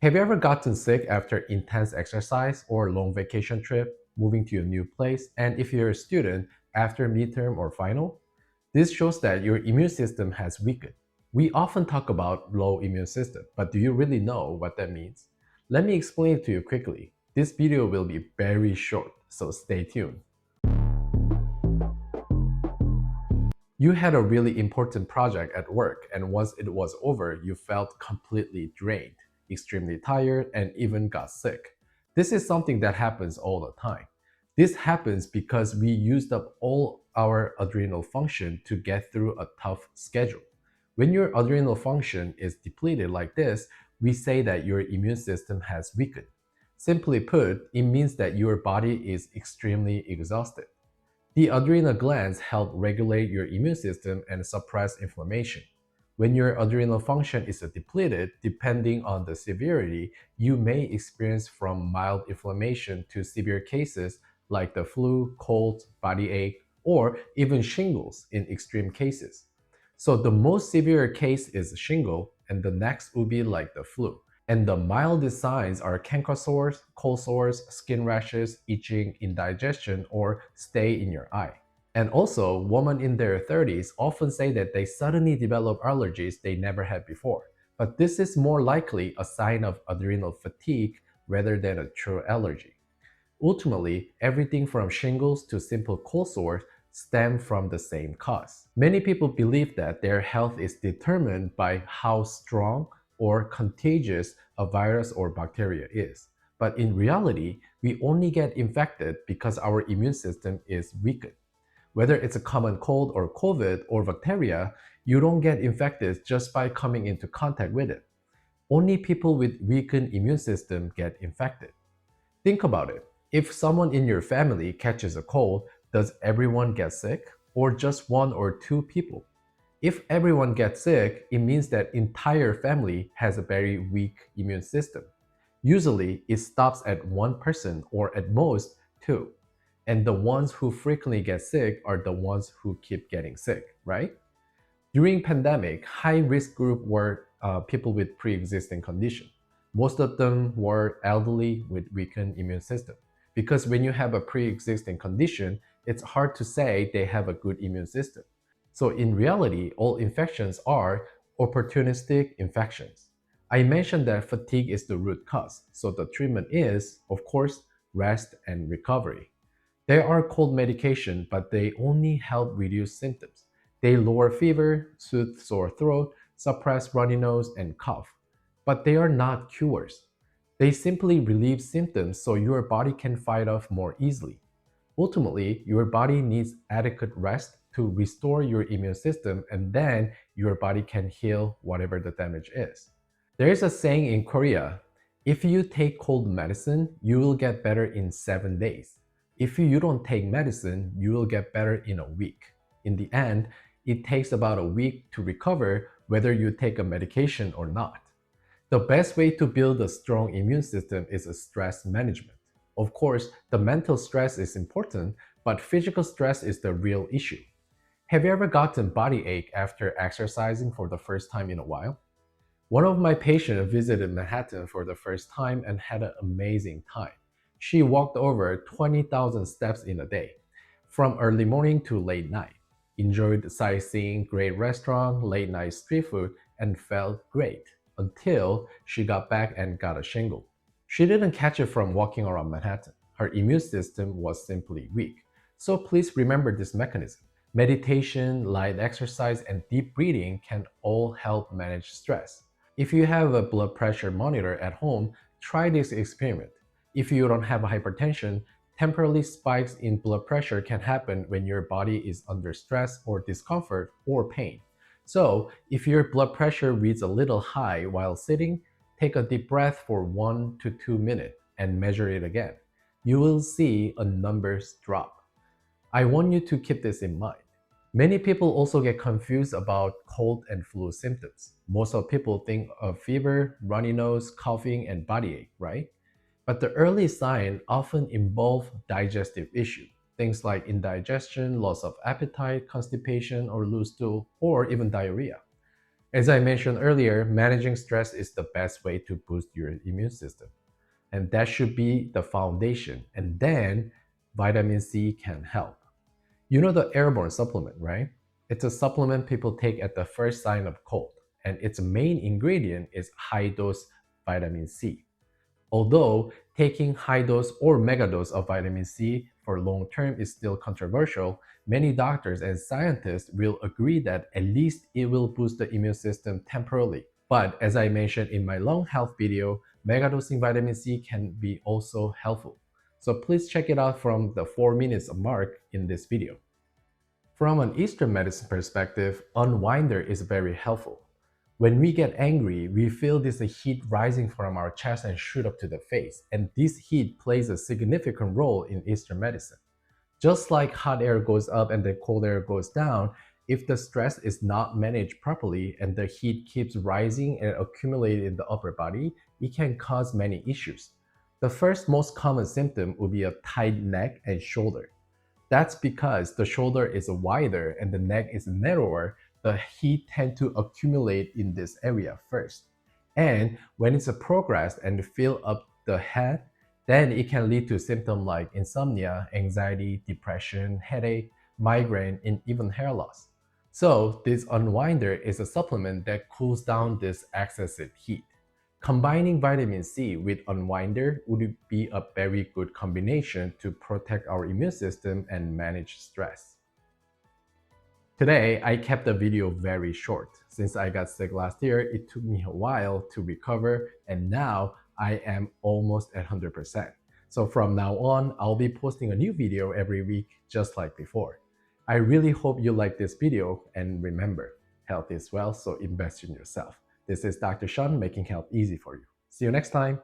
Have you ever gotten sick after intense exercise or long vacation trip, moving to a new place, and if you're a student, after midterm or final? This shows that your immune system has weakened. We often talk about low immune system, but do you really know what that means? Let me explain it to you quickly. This video will be very short, so stay tuned. You had a really important project at work, and once it was over, you felt completely drained, extremely tired, and even got sick. This is something that happens all the time. This happens because we used up all our adrenal function to get through a tough schedule. When your adrenal function is depleted like this, we say that your immune system has weakened. Simply put, it means that your body is extremely exhausted. The adrenal glands help regulate your immune system and suppress inflammation. When your adrenal function is depleted, depending on the severity, you may experience from mild inflammation to severe cases like the flu, cold, body ache, or even shingles in extreme cases. So the most severe case is shingle, and the next would be like the flu. And the mildest signs are canker sores, cold sores, skin rashes, itching, indigestion, or stay in your eye. And also, women in their 30s often say that they suddenly develop allergies they never had before. But this is more likely a sign of adrenal fatigue rather than a true allergy. Ultimately, everything from shingles to simple cold sores stem from the same cause. Many people believe that their health is determined by how strong or contagious a virus or bacteria is. But in reality, we only get infected because our immune system is weakened. Whether it's a common cold or COVID or bacteria, you don't get infected just by coming into contact with it. Only people with weakened immune system get infected. Think about it. If someone in your family catches a cold, does everyone get sick? Or just one or two people? If everyone gets sick, it means that entire family has a very weak immune system. Usually, it stops at one person or at most two. And the ones who frequently get sick are the ones who keep getting sick, right? During pandemic, high-risk group were people with pre-existing condition. Most of them were elderly with weakened immune system. Because when you have a pre-existing condition, it's hard to say they have a good immune system. So in reality, all infections are opportunistic infections. I mentioned that fatigue is the root cause, so the treatment is, of course, rest and recovery. There are cold medication, but they only help reduce symptoms. They lower fever, soothe sore throat, suppress runny nose, and cough. But they are not cures. They simply relieve symptoms so your body can fight off more easily. Ultimately, your body needs adequate rest to restore your immune system, and then your body can heal whatever the damage is. There is a saying in Korea: if you take cold medicine, you will get better in 7 days. If you don't take medicine, you will get better in a week. In the end, it takes about a week to recover whether you take a medication or not. The best way to build a strong immune system is a stress management. Of course, the mental stress is important, but physical stress is the real issue. Have you ever gotten body ache after exercising for the first time in a while? One of my patients visited Manhattan for the first time and had an amazing time. She walked over 20,000 steps in a day, from early morning to late night, enjoyed sightseeing, great restaurant, late night street food, and felt great until she got back and got a shingle. She didn't catch it from walking around Manhattan. Her immune system was simply weak. So please remember this mechanism. Meditation, light exercise, and deep breathing can all help manage stress. If you have a blood pressure monitor at home, try this experiment. If you don't have hypertension, temporary spikes in blood pressure can happen when your body is under stress or discomfort or pain. So, if your blood pressure reads a little high while sitting, take a deep breath for 1 to 2 minutes and measure it again. You will see a numbers drop. I want you to keep this in mind. Many people also get confused about cold and flu symptoms. Most of people think of fever, runny nose, coughing, and body ache, right? But the early signs often involve digestive issues, things like indigestion, loss of appetite, constipation or loose stool, or even diarrhea. As I mentioned earlier, managing stress is the best way to boost your immune system. And that should be the foundation. And then vitamin C can help. You know the airborne supplement, right? It's a supplement people take at the first sign of cold, and its main ingredient is high dose vitamin C. Although taking high dose or mega dose of vitamin C for long term is still controversial, many doctors and scientists will agree that at least it will boost the immune system temporarily. But as I mentioned in my lung health video, megadosing vitamin C can be also helpful. So please check it out from the 4 minutes mark in this video. From an Eastern medicine perspective, unwinder is very helpful. When we get angry, we feel this heat rising from our chest and shoot up to the face, and this heat plays a significant role in Eastern medicine. Just like hot air goes up and the cold air goes down, if the stress is not managed properly and the heat keeps rising and accumulating in the upper body, it can cause many issues. The first most common symptom would be a tight neck and shoulder. That's because the shoulder is wider and the neck is narrower. The heat tend to accumulate in this area first. And when it's progressed and fill up the head, then it can lead to symptoms like insomnia, anxiety, depression, headache, migraine, and even hair loss. So this unwinder is a supplement that cools down this excessive heat. Combining vitamin C with unwinder would be a very good combination to protect our immune system and manage stress. Today, I kept the video very short. Since I got sick last year, it took me a while to recover, and now I am almost at 100%. So from now on, I'll be posting a new video every week, just like before. I really hope you like this video, and remember, health is wealth, so invest in yourself. This is Dr. Sean making health easy for you. See you next time.